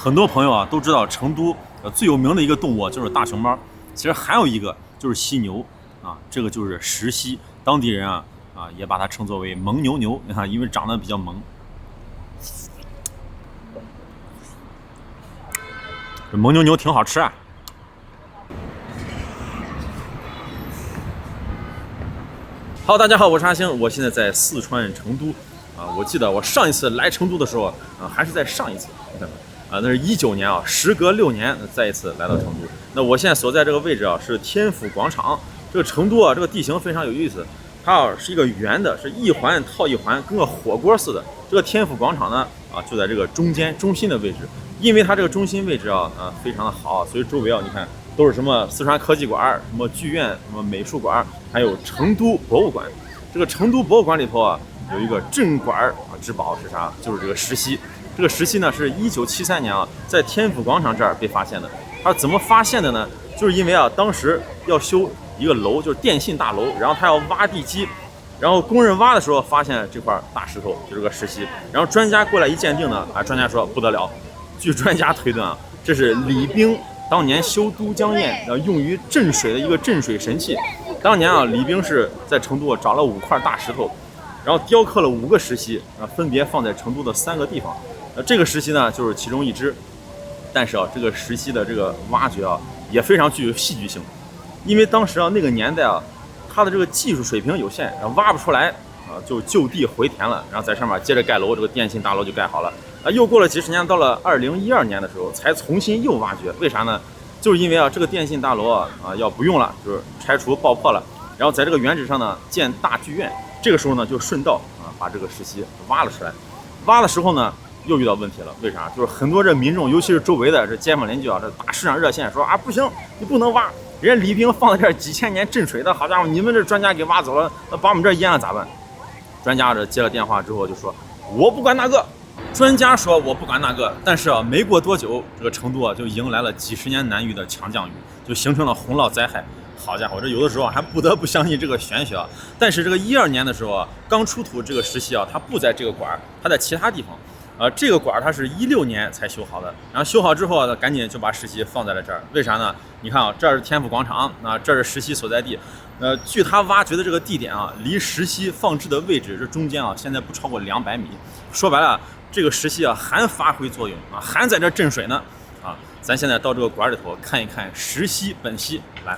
很多朋友啊都知道成都最有名的一个动物就是大熊猫，其实还有一个就是犀牛啊，这个就是石犀，当地人也把它称作为蒙牛牛，你看，因为长得比较萌。这蒙牛牛挺好吃啊。好，大家好，我是阿星，我现在在四川成都啊。我记得我上一次来成都的时候还是在上一次，那是19年啊，时隔6年再一次来到成都。那我现在所在这个位置是天府广场。这个成都这个地形非常有意思，它是一个圆的，是一环套一环，跟个火锅似的。这个天府广场呢就在这个中心的位置。因为它这个中心位置非常的好，所以周围你看都是什么四川科技馆、什么剧院、什么美术馆，还有成都博物馆。这个成都博物馆里头有一个镇馆之宝是啥？就是这个石犀。这个石犀呢是1973年在天府广场这儿被发现的。它怎么发现的呢？就是因为当时要修一个楼，就是电信大楼，然后它要挖地基，然后工人挖的时候发现这块大石头就是个石犀，然后专家过来一鉴定呢，专家说不得了，据专家推断这是李冰当年修都江堰用于镇水的一个镇水神器。当年李冰是在成都找了5块大石头，然后雕刻了5个石犀，分别放在成都的3个地方。这个石犀呢就是其中一只，但是这个石犀的这个挖掘也非常具有戏剧性，因为当时那个年代它的这个技术水平有限，挖不出来就就地回填了，然后在上面接着盖楼，这个电信大楼就盖好了。又过了几十年，到了2012年的时候才重新又挖掘，为啥呢？就是因为这个电信大楼要不用了，就是拆除爆破了，然后在这个原址上呢建大剧院。这个时候呢就顺道把这个石犀挖了出来。挖的时候呢又遇到问题了，为啥？就是很多这民众，尤其是周围的这街坊邻居这打市长热线说不行，你不能挖，人家李冰放在这儿几千年镇水的，好家伙，你们这专家给挖走了，那把我们这淹了咋办？专家接了电话之后就说我不管那个。专家说我不管那个，但是没过多久，这个成都就迎来了几十年难遇的强降雨，就形成了洪涝灾害。好家伙，这有的时候还不得不相信这个玄学。但是这个12年的时候刚出土这个石犀它不在这个馆，它在其他地方。这个馆它是16年才修好的，然后修好之后赶紧就把石犀放在了这儿。为啥呢？你看这是天府广场，这是石犀所在地。据他挖掘的这个地点离石犀放置的位置这中间现在不超过200米。说白了，这个石犀还发挥作用还在这镇水呢咱现在到这个馆里头看一看石犀本犀来。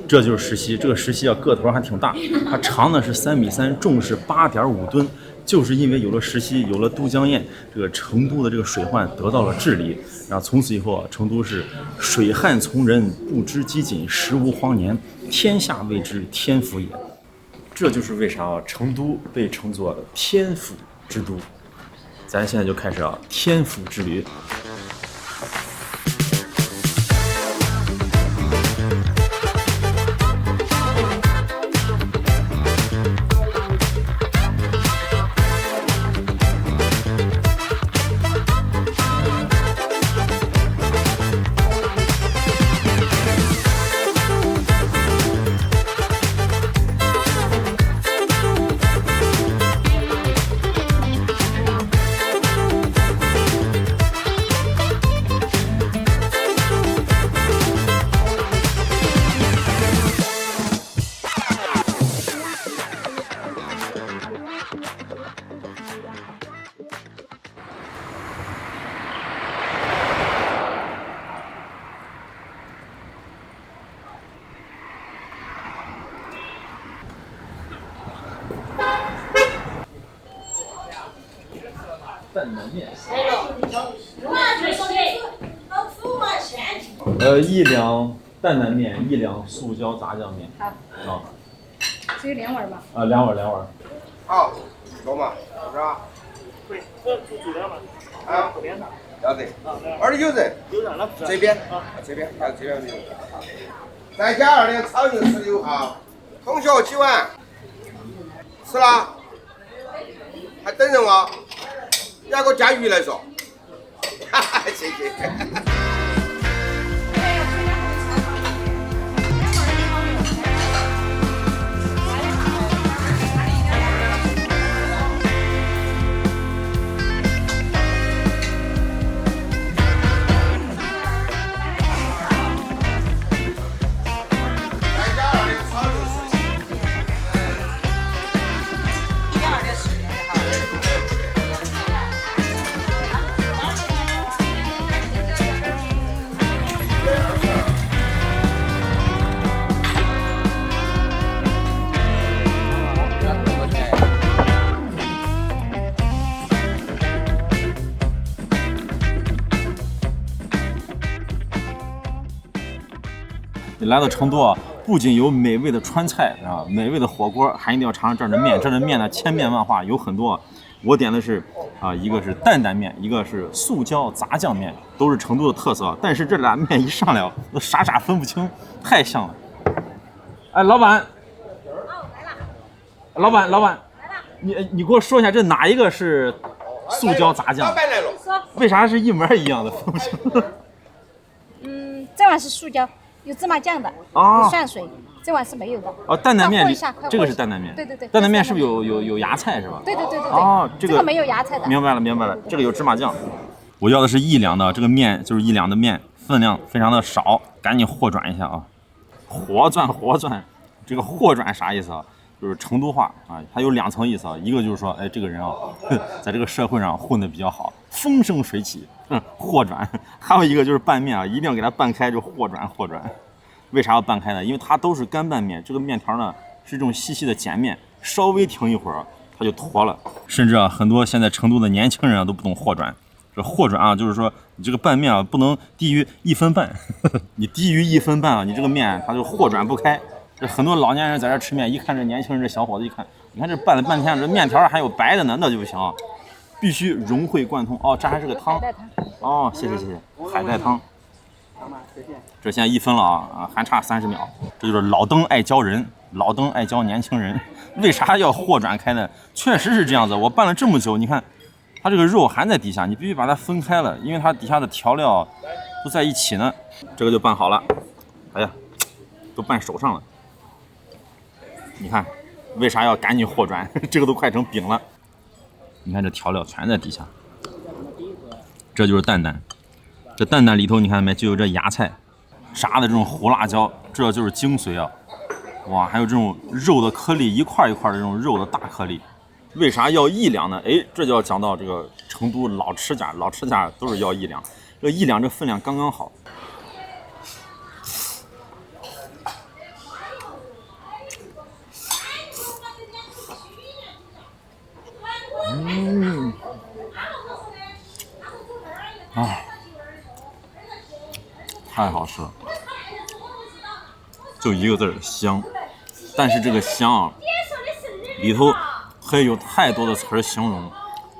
这就是石犀，这个石犀个头还挺大，它长呢是3.3米，重是8.5吨。就是因为有了石犀，有了都江堰，这个成都的这个水患得到了治理，然后从此以后成都是水旱从人，不知饥馑，食无荒年，天下谓之天府也。这就是为啥成都被称作天府之都。咱现在就开始天府之旅。担担面，1两担担面1两，素椒炸酱面。好。啊。只有2碗吗？啊，2碗2碗。好，多嘛，是吧？对，这煮2碗。啊，这边的。要得。2的有人。有人了。这边。啊，这边，还有这边没有。再加2两炒牛豉油哈。同学几碗？吃了？还等人吗？你要给我加鱼来说。哈哈，谢谢。来到成都啊，不仅有美味的川菜啊，美味的火锅，还一定要尝尝这儿的面。这儿的面呢，千变万化，有很多。我点的是一个是担担面，一个是素椒炸酱面，都是成都的特色。但是这俩面一上来，我傻分不清，太像了。哎，老板，老板，你给我说一下，这哪一个是素椒炸酱？老板来了。为啥是一模一样的？分不清。这碗是素椒。有芝麻酱的，有涮水，这碗是没有的。哦，担担面这个是担担面。对。担担面是不是有芽菜是吧？对。哦，这个没有芽菜的。明白了，这个有芝麻酱。我要的是1两的，这个面就是1两的面，分量非常的少，赶紧和转一下啊！和转，这个和转啥意思啊？就是成都话啊，它有2层意思啊。一个就是说，哎，这个人啊，在这个社会上混得比较好，风生水起。和转，还有一个就是拌面啊，一定要给它拌开，就和转。为啥要拌开呢？因为它都是干拌面，这个面条呢是这种细细的碱面，稍微停一会儿它就坨了。甚至啊，很多现在成都的年轻人啊都不懂和转。这和转啊，就是说你这个拌面啊不能低于1分半，你低于1分半啊，你这个面它就和转不开。这很多老年人在这吃面，一看这年轻人这小伙子一看，你看这拌了半天，这面条还有白的呢，那就不行啊。必须融会贯通哦，这还是个汤哦，谢谢，海带汤。这现在1分了啊，还差30秒。这就是老登爱教人，老登爱教年轻人。为啥要和转开呢？确实是这样子。我拌了这么久，你看它这个肉还在底下，你必须把它分开了，因为它底下的调料都在一起呢。这个就拌好了，哎呀，都拌手上了。你看，为啥要赶紧和转？这个都快成饼了。你看这调料全在底下，这就是担担。这担担里头你看没，就有这芽菜，炸的这种胡辣椒，这就是精髓啊！哇，还有这种肉的颗粒，一块一块的这种肉的大颗粒。为啥要1两呢？哎，这就要讲到这个成都老吃家都是要1两，这1两这分量刚刚好。太好吃了，就一个字儿香。但是这个香啊，里头还有太多的词儿形容，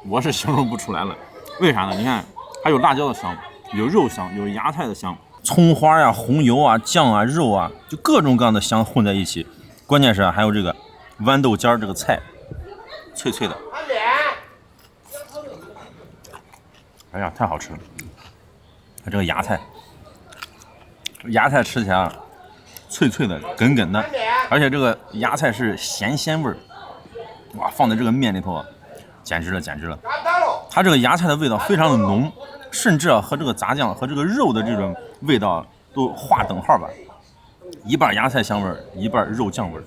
我是形容不出来了。为啥呢？你看，还有辣椒的香，有肉香，有芽菜的香，葱花呀、红油啊、酱啊、肉啊，就各种各样的香混在一起。关键是还有这个豌豆尖儿这个菜，脆脆的。哎呀，太好吃了！它这个芽菜吃起来脆脆的、梗梗的，而且这个芽菜是咸鲜味儿，哇，放在这个面里头，简直了！它这个芽菜的味道非常的浓，甚至和这个炸酱和这个肉的这种味道都划等号吧，一半芽菜香味儿，一半肉酱味儿。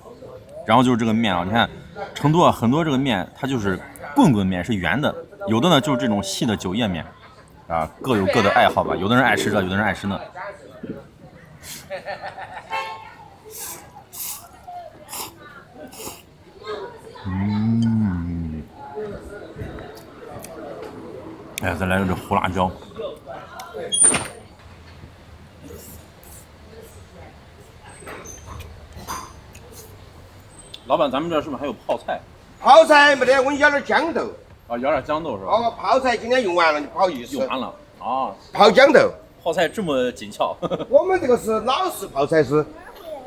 然后就是这个面啊，你看成都很多这个面它就是棍棍面，是圆的，有的呢就是这种细的酒叶面。各有各的爱好吧，有的人爱吃这，有的人爱吃那。哎，再来个这胡辣椒。老板，咱们这是不是还有泡菜？泡菜没得，我给你舀点豇豆。啊，舀点豇豆是吧？哦，泡菜今天用完了，你不好意思。用完了啊。泡豇豆。泡菜这么紧俏。我们这个是老式泡菜是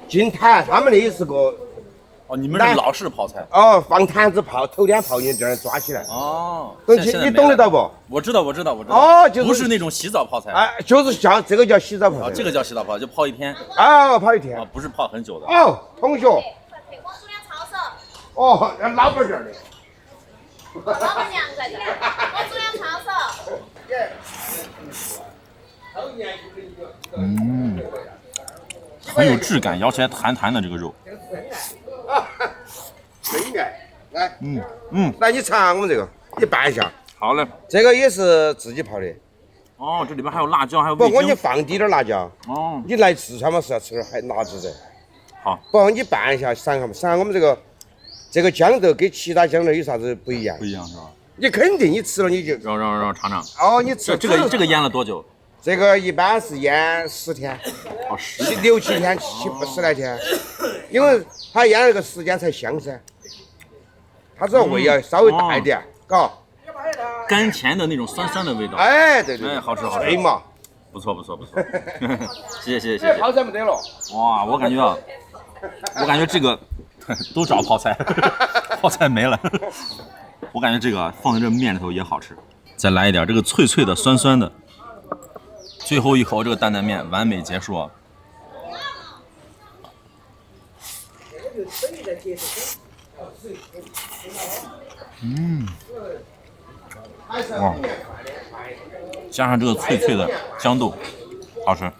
进坛，他们那是个。哦，你们是老式泡菜。哦，放坛子泡，头天泡你这儿抓起来。哦。你懂得到不？我知道。哦，就是不是那种洗澡泡菜。哎，就是叫这个叫洗澡泡菜。这个叫洗澡泡，就泡一天。啊，泡一天。啊，不是泡很久的。哦，同学。我煮点抄手。哦，那老板这儿的。老板娘在这儿，我煮点抄手。很有质感，咬起来弹弹的这个肉。真爱，来，来你尝我们这个，你拌一下。好嘞。这个也是自己泡的。哦，这里边还有辣椒，还有不，味精。我给你放滴点辣椒。哦。你来四川嘛是要吃点还辣子的。好。不，你拌一下，尝下嘛，尝我们这个豇豆跟其他豇豆有啥子不一样？不一样是吧？你肯定你吃了你就。让我尝尝。哦，你吃这个腌了多久？这个一般是腌10天。哦，6、7天，10来天，因为它腌那个时间才香噻。它这个味要稍微大一点，嘎。甘甜的那种酸酸的味道。哎，对。哎，好吃。脆嘛。不错。谢谢。泡菜没得了。哇，我感觉这个都找泡菜，泡菜没了。我感觉这个放在这面里头也好吃。再来一点这个脆脆的、酸酸的。最后一口这个担担面完美结束啊！哇，加上这个脆脆的豇豆，好吃。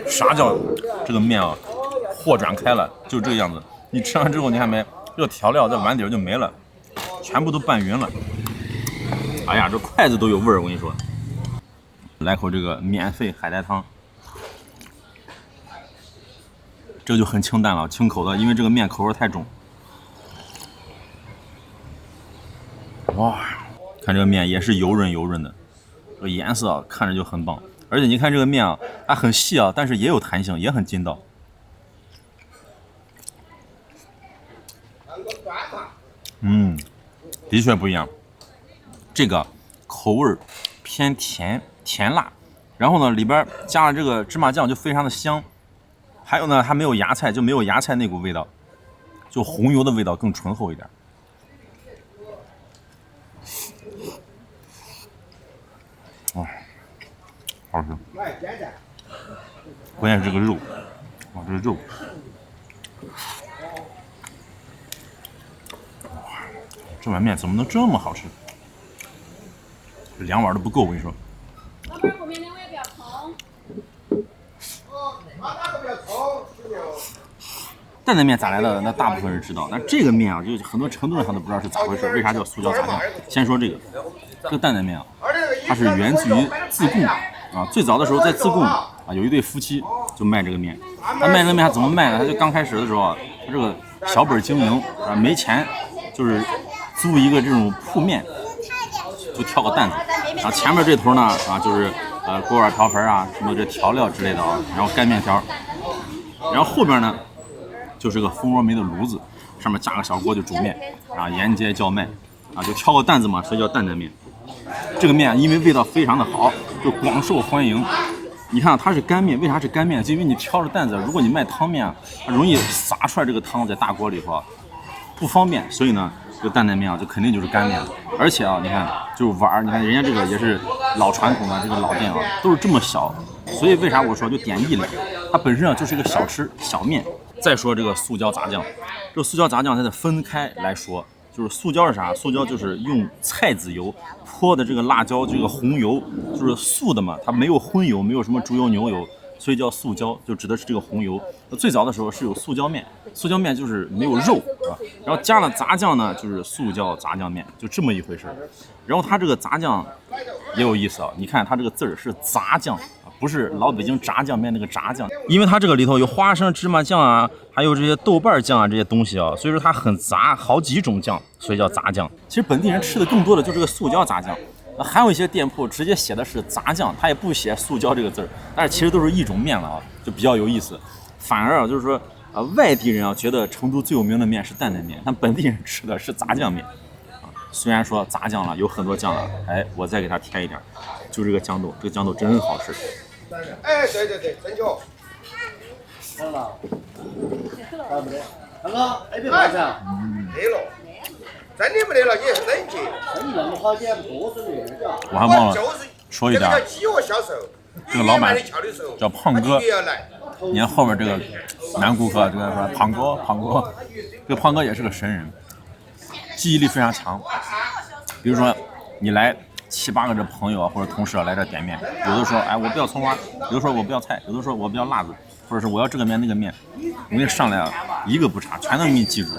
啥叫这个面啊？豁转开了，就这个样子。你吃完之后，你看没？这个调料在碗底就没了。全部都拌匀了，哎呀，这筷子都有味儿，我跟你说。来口这个免费海带汤，这个就很清淡了，清口的，因为这个面口味太重。哇，看这个面也是油润的，这个颜色看着就很棒，而且你看这个面啊，它很细啊，但是也有弹性，也很筋道。的确不一样，这个口味偏甜辣，然后呢里边加了这个芝麻酱就非常的香，还有呢它没有芽菜，就没有芽菜那股味道，就红油的味道更醇厚一点。哇，好吃！关键是这个肉，哇，这个肉。这碗面怎么能这么好吃？2碗都不够，我跟你说。老板，后面2碗不要葱。担担面咋来的？那大部分人知道，但这个面啊，就很多成都人他都不知道是咋回事，为啥叫素椒杂酱？先说这个担担面啊，它是源自于自贡啊。最早的时候在自贡啊，有一对夫妻就卖这个面。他卖这个面他怎么卖呢？他就刚开始的时候，他这个小本经营啊，没钱，就是租一个这种铺面，就挑个担子，然后前面这头呢就是锅碗瓢盆啊，什么这调料之类的啊，然后干面条，然后后边呢就是个蜂窝煤的炉子，上面架个小锅就煮面啊，沿街叫卖啊，就挑个担子嘛，所以叫担担面。这个面因为味道非常的好，就广受欢迎。你看它是干面，为啥是干面？就因为你挑着担子，如果你卖汤面啊，它容易洒出来这个汤在大锅里头啊，不方便，所以呢。这个担担面啊，就肯定就是干面，而且啊，你看就是碗儿，你看人家这个也是老传统的这个老店啊，都是这么小，所以为啥我说就点一两，它本身啊就是一个小吃小面。再说这个素椒杂酱，这个素椒杂酱它得分开来说，就是素椒是啥？素椒就是用菜籽油泼的这个辣椒，这个红油就是素的嘛，它没有荤油，没有什么猪油牛油。所以叫素椒，就指的是这个红油。最早的时候是有素椒面，素椒面就是没有肉啊，然后加了杂酱呢，就是素椒杂酱面，就这么一回事。然后它这个杂酱也有意思啊，你看它这个字儿是杂酱啊，不是老北京炸酱面那个炸酱，因为它这个里头有花生、芝麻酱啊，还有这些豆瓣酱啊这些东西啊，所以说它很杂，好几种酱，所以叫杂酱。其实本地人吃的更多的就是这个素椒杂酱。还有一些店铺直接写的是杂酱，他也不写塑胶这个字儿，但是其实都是一种面了啊，就比较有意思。反而啊，就是说外地人啊觉得成都最有名的面是担担面，但本地人吃的是杂酱面啊。虽然说杂酱了有很多酱了，哎，我再给它添一点，就这个豇豆，这个豇豆真好吃。哎，对对对，正确。好了，好不得，刚刚那边卖噻，没了，真的没得了，你是冷静。生意那么好，你还不多是那个？我还忘了就是说一点，这个叫饥饿销售。这个老板叫胖哥，也要来。你看后面这个男顾客，这个说胖哥，胖哥，这个胖哥也是个神人，记忆力非常强。比如说你来7、8个这朋友啊或者同事啊来这点面，有的说哎我不要葱花，有的说我不要菜，有的说我不要辣子，或者是我要这个面那个面，我给你上来啊一个不差，全都给你记住。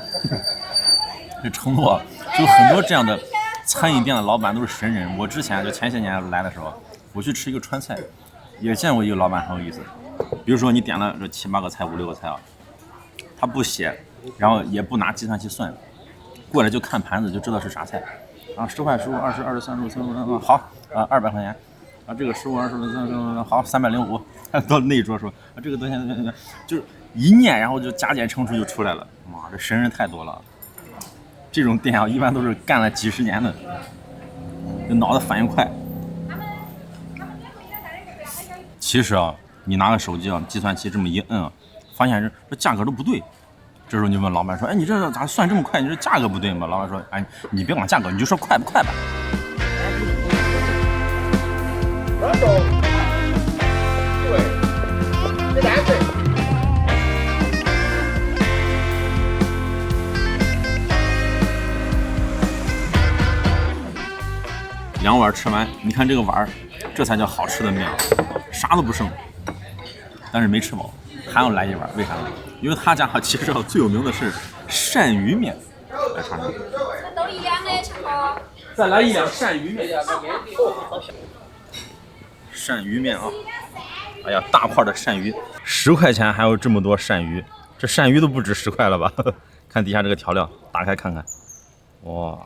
这成都啊就很多这样的餐饮店的老板都是神人。我之前就前些年来的时候，我去吃一个川菜，也见过一个老板很有意思。比如说你点了这7、8个菜、5、6个菜啊，他不写，然后也不拿计算器算，过来就看盘子就知道是啥菜。啊，10块、15、20、20、30、35，好啊，200块钱啊，这个15、20、30，好305。到那一桌说啊，这个多少钱？就是一念，然后就加减乘除就出来了。妈，这神人太多了。这种店啊，一般都是干了几10年的，这脑子反应快。其实啊，你拿个手机啊，计算器这么一摁啊，发现这价格都不对。这时候你就问老板说：“哎，你这咋算这么快？你这价格不对吗？”老板说：“哎，你别管价格，你就说快不快吧。”对，这对。2碗吃完，你看这个碗，这才叫好吃的面，啥都不剩。但是没吃饱，还要来一碗，为啥呢？因为他家其实最有名的是鳝鱼面，来尝尝。都1两的，强哥。再来1两鳝鱼面。鳝鱼面啊！哎呀，大块的鳝鱼，10块钱还有这么多鳝鱼，这鳝鱼都不止10块了吧？看底下这个调料，打开看看，哇，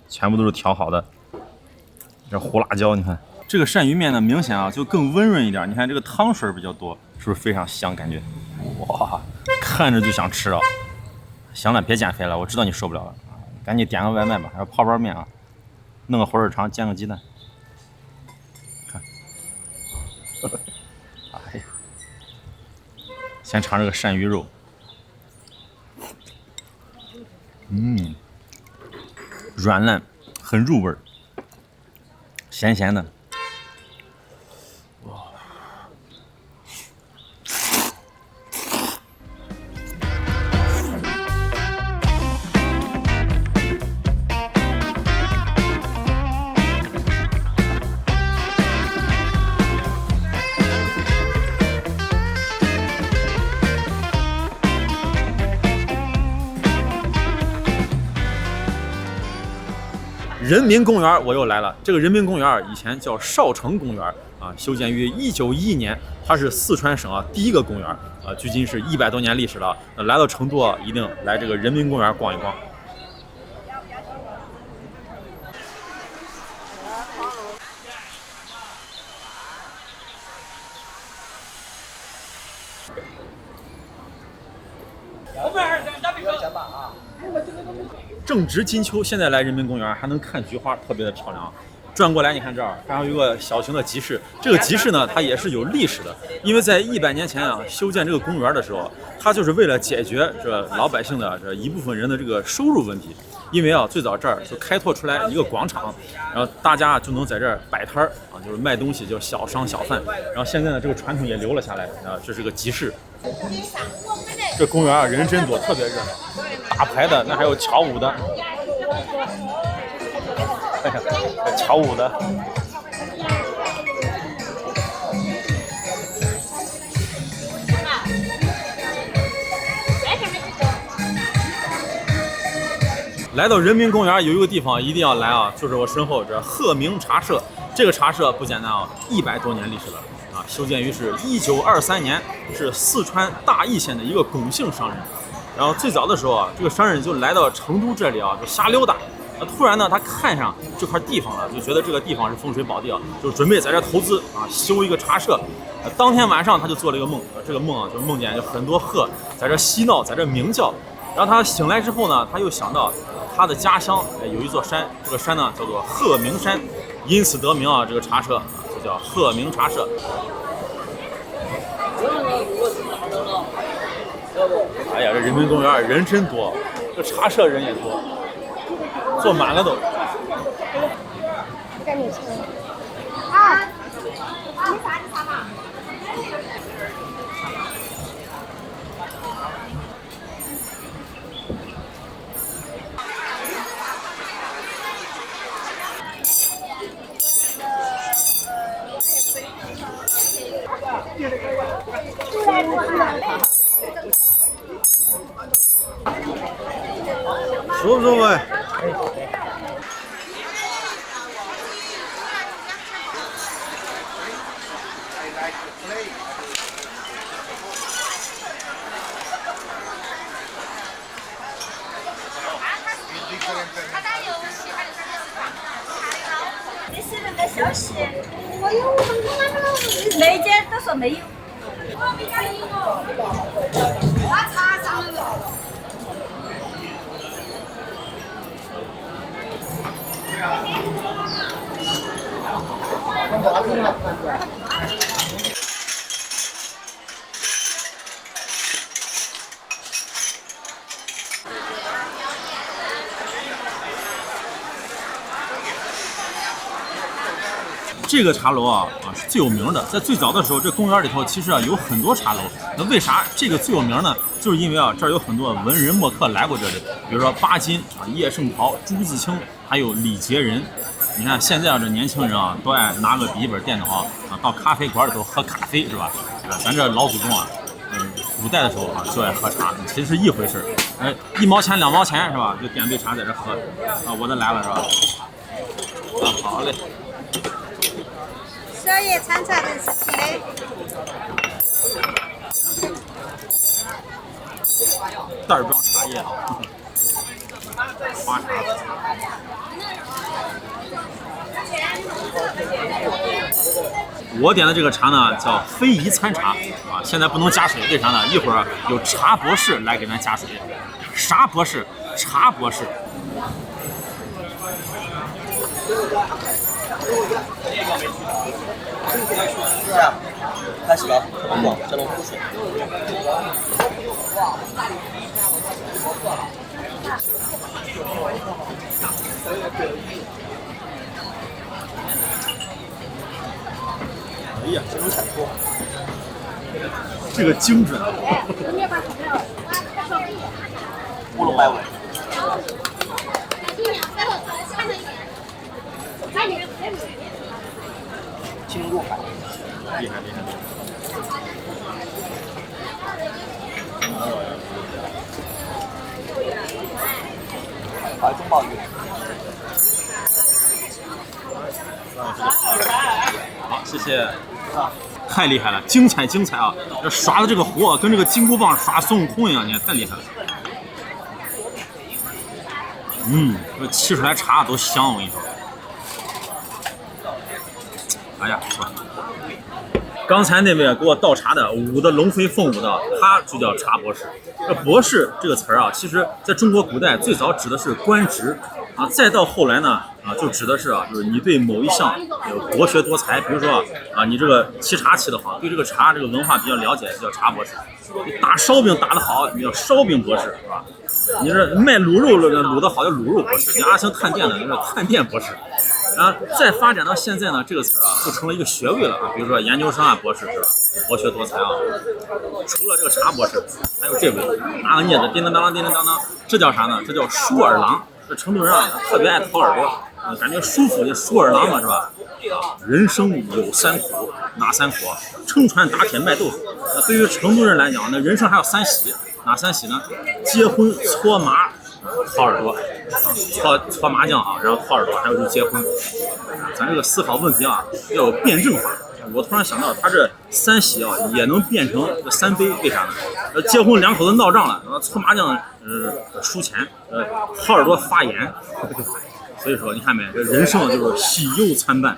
全部都是调好的。这胡辣椒，你看这个鳝鱼面呢，明显啊就更温润一点。你看这个汤水比较多，是不是非常香？感觉，哇，看着就想吃啊！行了，别减肥了，我知道你受不了了，赶紧点个外卖吧，还有泡泡面啊，弄个火腿肠，煎个鸡蛋。看，哎呀，先尝这个鳝鱼肉，软烂，很入味儿。咸咸的，哇！人民公园我又来了。这个人民公园以前叫少城公园啊，修建于1911年，它是四川省第一个公园啊，距今是100多年历史了。来到成都一定来这个人民公园逛一逛。正值金秋，现在来人民公园还能看菊花，特别的漂亮。转过来，你看这儿还有一个小型的集市。这个集市呢，它也是有历史的，因为在100年前啊，修建这个公园的时候，它就是为了解决这老百姓的这一部分人的这个收入问题。因为啊，最早这儿就开拓出来一个广场，然后大家就能在这儿摆摊儿啊，就是卖东西，叫小商小贩。然后现在呢，这个传统也留了下来啊，这是个集市。这公园啊，人真多，特别热闹，打牌的，那还有跳舞的。哎呀，跳舞的。来到人民公园有一个地方一定要来啊，就是我身后这鹤鸣茶社。这个茶社不简单啊，100多年历史了啊，修建于是1923年，是四川大邑县的一个龚姓商人。然后最早的时候啊，这个商人就来到成都这里啊，就瞎溜达。突然呢，他看上这块地方了，就觉得这个地方是风水宝地啊，就准备在这投资啊，修一个茶社。当天晚上他就做了一个梦，这个梦啊，就梦见有很多鹤在这嬉闹，在这鸣叫。然后他醒来之后呢，他又想到他的家乡有一座山，这个山呢叫做鹤鸣山，因此得名啊，这个茶社就叫鹤鸣茶社。哎呀，这人民公园人真多，这茶社人也多，坐满了都。啊，你啥嘛？舒不舒服？这些人在休息。我有，我们每间都说没有。他查上了。这个茶楼啊是最有名的，在最早的时候，这公园里头其实有很多茶楼。那为啥这个最有名呢？就是因为这儿有很多文人墨客来过这里，比如说巴金叶圣陶、朱自清，还有李杰仁。你看现在这年轻人都爱拿个笔记本电脑到咖啡馆里头喝咖啡，是吧？咱这老祖宗古代的时候就爱喝茶，其实是一回事。1毛钱2毛钱是吧？就点杯茶在这喝我的来了是吧？好嘞。宵夜餐茶人是谁？袋装茶叶花茶。我点的这个茶呢叫非遗餐茶现在不能加水，为啥呢？一会儿有茶博士来给咱加水。啥博士？茶博士。是啊，开始了，广这种口水。哎呀，这种产出，这个精准啊！乌龙摆尾。进入海，厉害厉害！怀中鲍鱼。好，谢谢。太厉害了，精彩精彩啊！这耍的这个活跟这个金箍棒耍孙悟空一样，你看太厉害了。这沏出来茶都香，我跟你说。哎呀，不错。刚才那位给我倒茶的，舞的龙飞凤舞的，他就叫茶博士。这博士这个词儿其实在中国古代最早指的是官职再到后来呢就指的是就是你对某一项有博学多才，比如说你这个沏茶沏得好，对这个茶这个文化比较了解，就叫茶博士。你打烧饼打得好，你叫烧饼博士，是吧？你这卖卤肉卤得好叫卤肉博士，你阿星探店的，你是探店博士。然后再发展到现在呢，这个词就成了一个学位了比如说研究生博士是吧？博学多才除了这个茶博士，还有这位拿个镊子叮叮当当叮叮当当，这叫啥呢？这叫梳耳郎。这成都人特别爱掏耳朵，感觉舒服，就梳耳郎嘛，是吧？人生有3苦，哪3苦？撑船打铁卖豆腐。对于成都人来讲，那人生还有3喜，哪3喜呢？结婚、搓麻、掏耳朵，搓麻将然后掏耳朵，还有就是结婚。咱这个思考问题要有辩证法。我突然想到，他这3喜也能变成3杯，为啥呢？结婚2口子闹仗了，搓麻将输钱，掏耳朵发言。所以说你看没，这人生就是喜忧参半，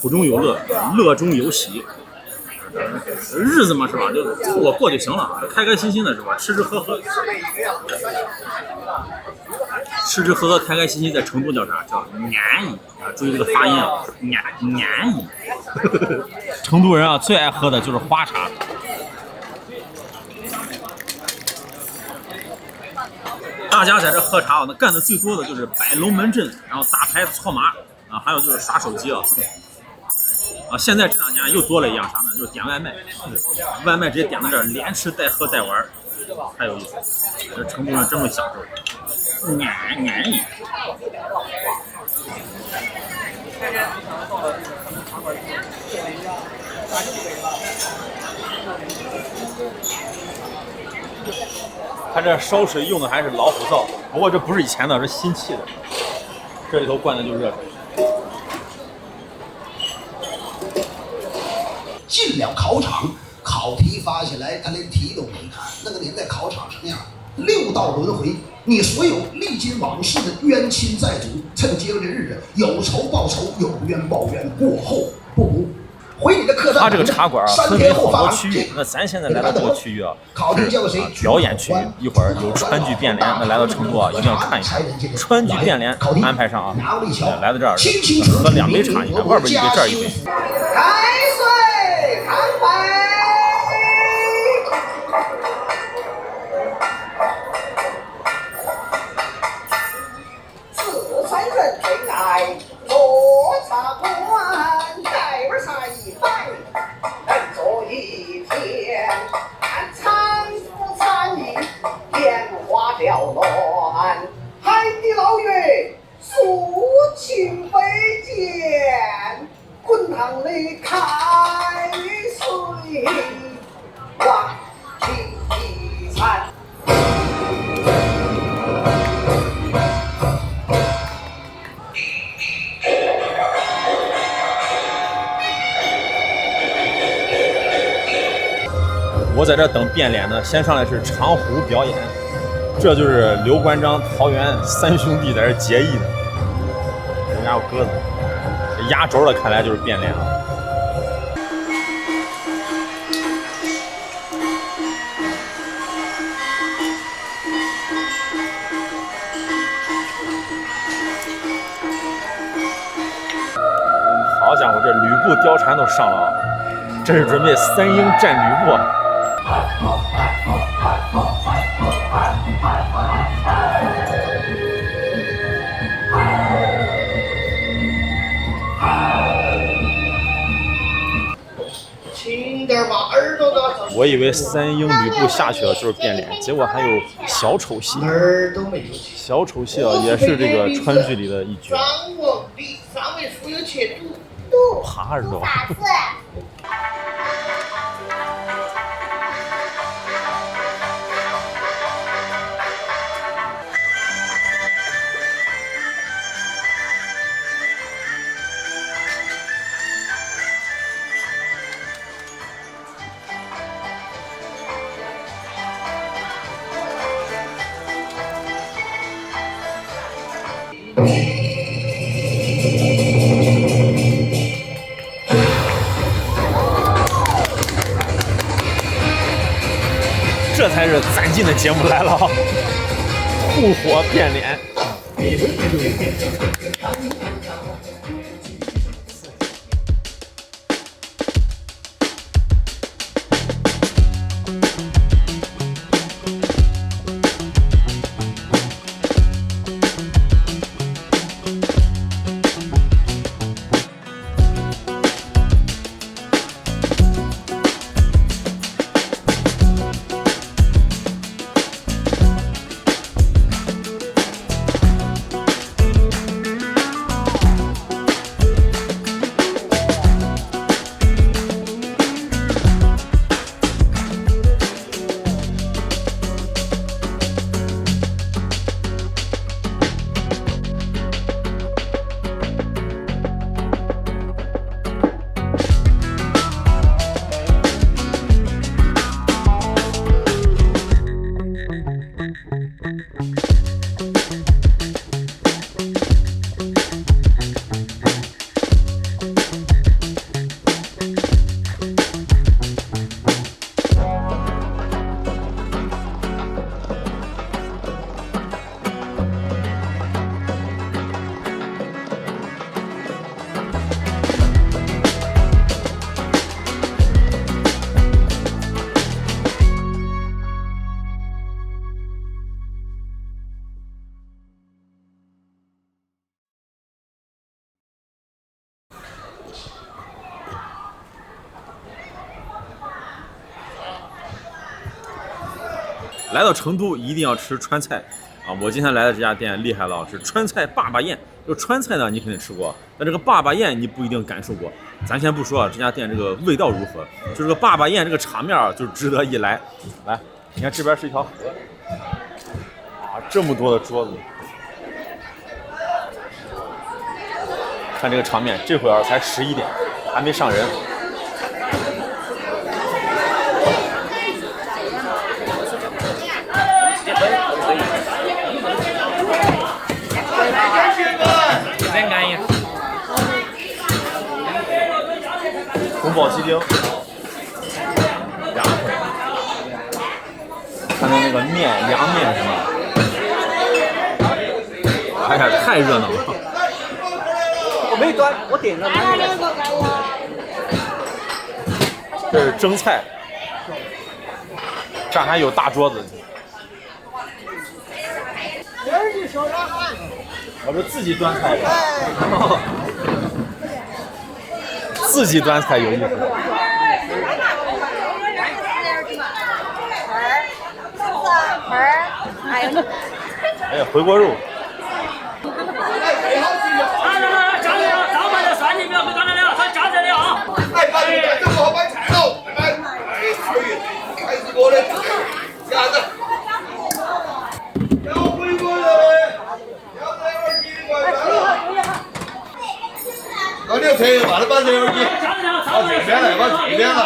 苦中有乐，乐中有喜。日子嘛是吧，就凑合过就行了，开开心心的是吧？吃吃喝喝，开开心心，在成都叫啥？叫安逸啊！注意这个发音啊，安逸。成都人啊，最爱喝的就是花茶。大家在这喝茶啊，那干的最多的就是摆龙门阵，然后打牌搓麻啊，还有就是刷手机啊。现在这2年又多了一样啥呢？就是点外卖，外卖直接点到这儿，连吃带喝带玩，太有意思了。这成都人真会享受。安逸。它这烧水用的还是老虎灶，不过这不是以前的，是新砌的。这里头灌的就是热水。进了考场，考题发下来，他连题都没看。那个年代考场什么样？6道轮回，你所有历经往事的冤亲债主，趁节日日子有仇报仇，有冤报冤，过后不补。回你的客栈。它这个茶馆啊，分为好多区域。那咱现在来到这个区域啊，是表演区域。一会儿有川剧变脸，那来到成都啊，一定要看一看川剧变脸安排上啊。来到这儿喝2杯茶，你看外边1杯，这儿1杯。开水，干杯！四川人最爱喝茶馆，盖碗茶100，能坐1天。看长府餐饮，烟花缭乱，海底捞月，抒情飞溅。滚烫的开水，往起餐。我在这等变脸呢，先上来是长湖表演，这就是刘关张、陶渊3兄弟在这结义的。人家有鸽子。压轴的看来就是变脸了。好家伙，这吕布貂蝉都上了啊！这是准备3英战吕布啊！我以为3英吕布下去了就是变脸，结果还有小丑戏。小丑戏啊，也是这个川剧里的一绝。爬着都。这才是咱进的节目来了，互火变脸。来到成都一定要吃川菜啊！我今天来的这家店厉害了，是川菜坝坝宴。这个川菜呢，你肯定吃过，但这个坝坝宴你不一定感受过。咱先不说啊，这家店这个味道如何，就这个坝坝宴这个场面啊，就值得一来。来，你看这边是一条河啊，这么多的桌子，看这个场面，这会儿才11点，还没上人。真安逸。宫保鸡丁，2份，看到那个面，凉面什么，哎呀，太热闹了。我没端，我点了。这是蒸菜，这还有大桌子。我是自己端菜的，自己端菜有意思。哎呀，回锅肉。加这了，招牌的蒜泥不要回刚才了，它加这了啊！哎，把你这我买菜了，拜拜。哎，草鱼，还是我的，啥子？要回锅肉的，要这耳机的过来了。老刘退，把它把这耳机，好这边来，往这边来，来。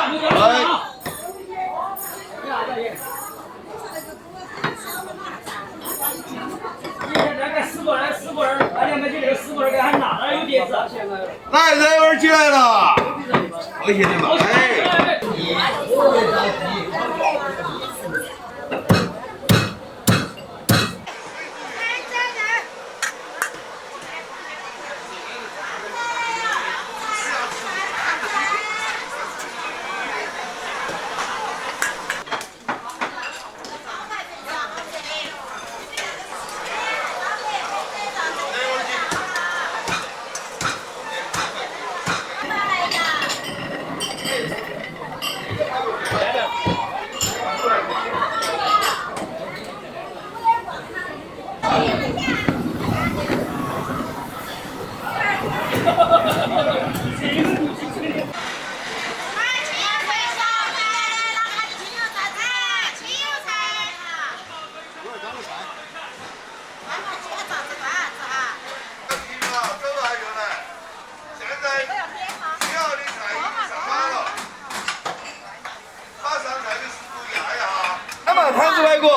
死过人，那200斤那个死过人给喊拿，哪有碟子？来，这耳机来了，危险的嘛，哎。汤子排骨。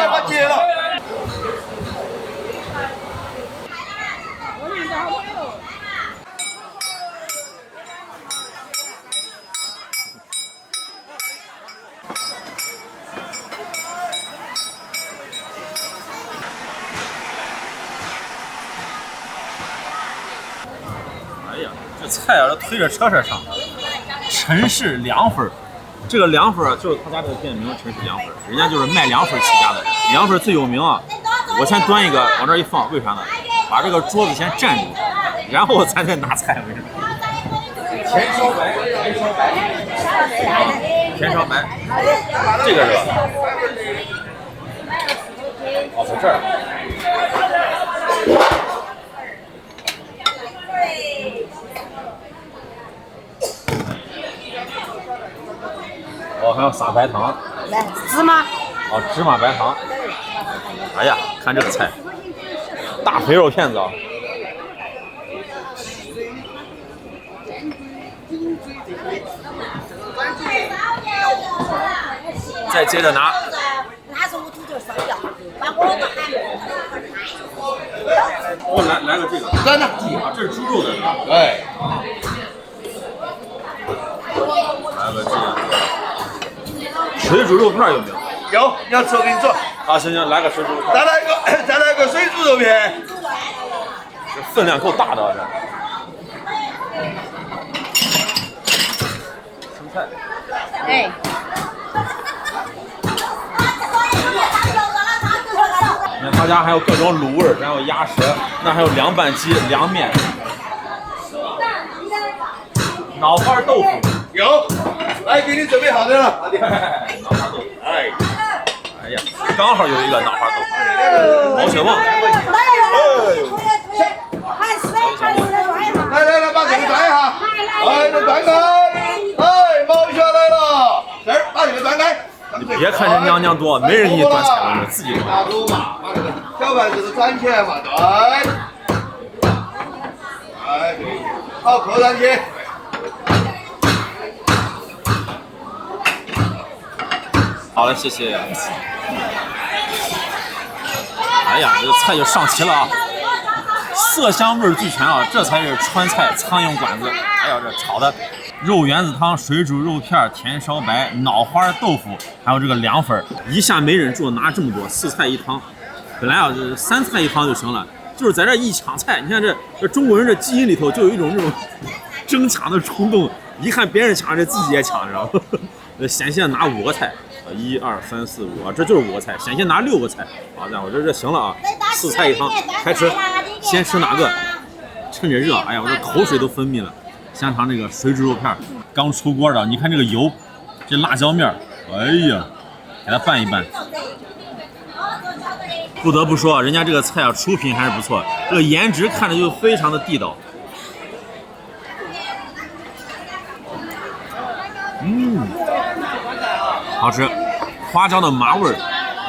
我接了。哎呀，这菜啊，推着车上，陈氏凉粉。这个凉粉就是他家这个店名陈氏凉粉，人家就是卖凉粉起家的。凉粉最有名啊，我先端一个往这一放，为啥呢？把这个桌子先占住，然后咱再拿菜。为什么？甜烧白，甜烧白，这个是吧？哦，在这儿。哦，还要撒白糖。来，芝麻。哦，芝麻白糖。哎呀，看这个菜，大肥肉片子啊！再接着拿。拿着我土豆烧掉，把我的喊。我来个这个。真的。啊，这是猪肉的。哎。来个这个。水煮肉片有没有？有，你要吃我给你做。啊，行行，来个水煮肉片。再来个水煮肉片。这分量够大的啊，这。生菜。哎。你看他家还有各种卤味，然后鸭舌，那还有凉拌鸡、凉面，脑花豆腐有，来给你准备好的了。脑花豆腐，哎呀，刚好有一个脑花豆腐，毛血旺。来，把这个端一下，来，这端开，哎，毛血来了，这儿把这个端开。你别看这娘娘多，没人给你端菜了，自己端。拿走嘛，把这个小盘子端起来嘛，对。哎，对，好，扣上去。好了，谢谢。哎呀，这个菜就上齐了啊，色香味俱全啊，这才是川菜苍蝇馆子。哎呀，这炒的肉圆子汤、水煮肉片、甜烧白、脑花豆腐，还有这个凉粉，一下没忍住拿这么多，4菜1汤。本来啊，这3菜1汤就行了，就是在这一抢菜，你看这中国人这基因里头就有一种这种争抢的冲动，一看别人抢，这自己也抢，知道吗？险些拿5个菜。1、2、3、4、5啊，这就是5个菜，险些拿6个菜啊！那我这行了啊，4菜1汤，开吃。先吃哪个？趁着热，哎呀，我这口水都分泌了。先尝这个水煮肉片，刚出锅的，你看这个油，这辣椒面，哎呀，给它拌一拌。不得不说，人家这个菜啊，出品还是不错，这个颜值看着就非常的地道。好吃，花椒的麻味儿，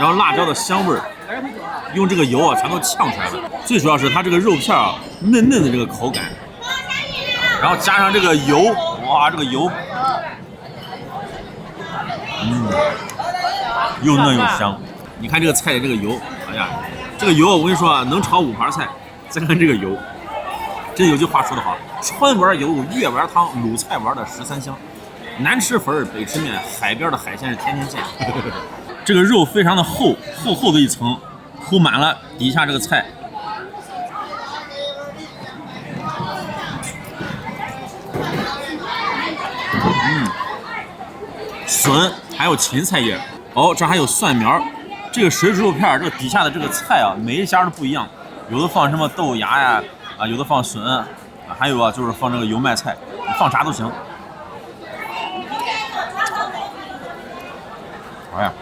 然后辣椒的香味儿，用这个油啊全都呛出来了。最主要是它这个肉片啊嫩嫩的这个口感，然后加上这个油，哇，这个油，又嫩又香。你看这个菜的这个油，哎呀，这个油我跟你说啊，能炒5盘菜。再看这个油，这有句话说得好，川碗油，粤碗汤，鲁菜碗的13香。南吃粉儿，北吃面，海边的海鲜是天天见。这个肉非常的厚的一层，铺满了底下这个菜。笋还有芹菜叶，哦，这还有蒜苗。这个水煮肉片，这个底下的这个菜啊，每一家都不一样，有的放什么豆芽呀，啊，有的放笋，还有啊就是放这个油麦菜，你放啥都行。哎呀，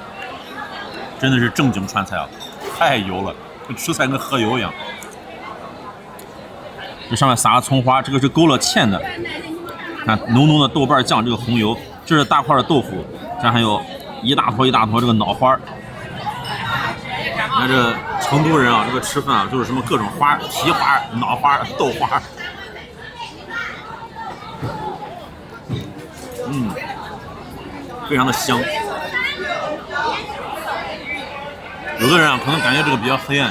真的是正经川菜啊，太油了，吃菜跟喝油一样。这上面撒了葱花，这个是勾了芡的，看浓浓的豆瓣酱，这个红油，这是大块的豆腐，这还有一大坨这个脑花。你看这成都人啊，这个吃饭啊，就是什么各种花，蹄花、脑花、豆花。非常的香。有的人啊，可能感觉这个比较黑暗，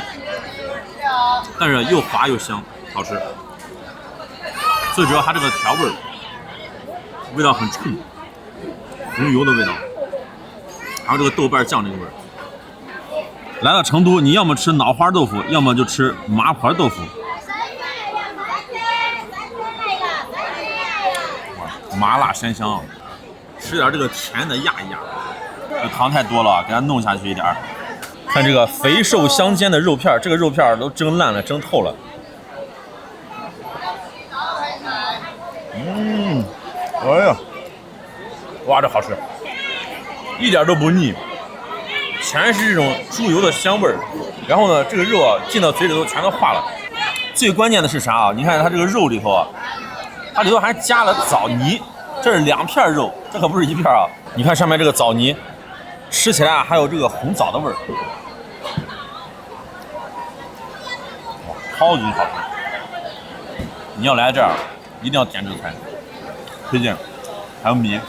但是又滑又香，好吃。最主要它这个调味味道很冲，红油的味道，还有这个豆瓣酱这个味儿。来到成都，你要么吃脑花豆腐，要么就吃麻婆豆腐。麻辣鲜香，吃点这个甜的压一压。这糖太多了，给它弄下去一点。看这个肥瘦相间的肉片，这个肉片都蒸烂了，蒸透了。哎呀，哇，这好吃，一点都不腻，全是这种猪油的香味儿。然后呢，这个肉啊进到嘴里头全都化了。最关键的是啥啊？你看它这个肉里头啊，它里头还加了枣泥，这是2片肉，这可不是1片啊。你看上面这个枣泥，吃起来啊还有这个红枣的味儿，哇，超级好吃。你要来这儿，一定要点这个菜，推荐。还有米，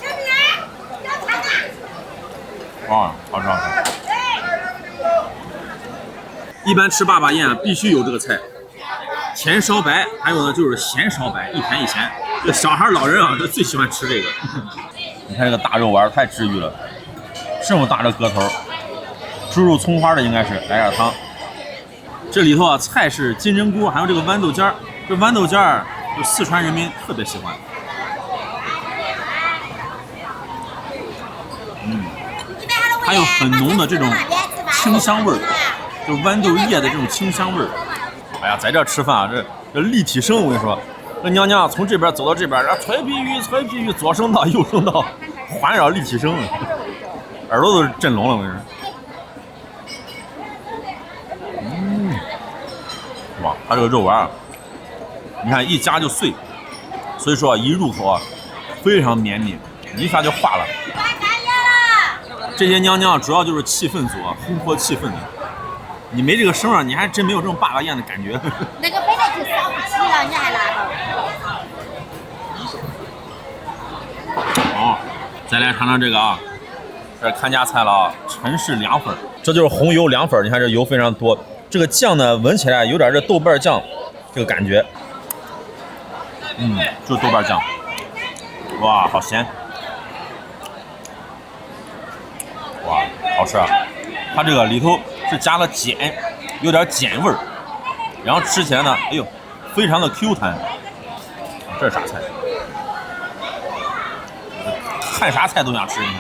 哇，好吃好吃。一般吃坝坝宴啊，必须有这个菜，甜烧白，还有呢就是咸烧白，一甜一咸。这小孩老人啊，这最喜欢吃这个。你看这个大肉丸太治愈了，这么大的个头，猪肉葱花的应该是，来点汤。这里头啊，菜是金针菇，还有这个豌豆尖儿。这豌豆尖儿，就四川人民特别喜欢。还有很浓的这种清香味儿，就是豌豆叶的这种清香味儿。哎呀，在这吃饭啊，这立体声，我跟你说，这娘娘从这边走到这边，然后吹皮鱼，吹皮鱼，左声道右声道，环绕立体声，耳朵都震聋了，我跟你说。哇，它这个肉丸，你看一夹就碎，所以说一入口啊，非常绵密，一下就化了。这些娘娘主要就是气氛组啊，烘托气氛的。你没这个声啊，你还真没有这种八嘎宴的感觉。那个本来就烧不起了，你还拿到？好，再来尝尝这个啊，这是看家菜了啊，陈氏凉粉，这就是红油凉粉，你看这油非常多。这个酱呢，闻起来有点这豆瓣酱这个感觉，就是豆瓣酱，哇，好咸，哇，好吃啊！它这个里头是加了碱，有点碱味儿，然后吃起来呢，哎呦，非常的 Q 弹。这是啥菜？看啥菜都想吃，你看，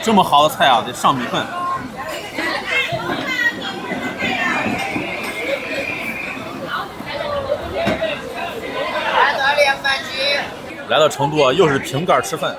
这么好的菜啊，得上米饭。来到成都啊，又是瓶盖吃饭。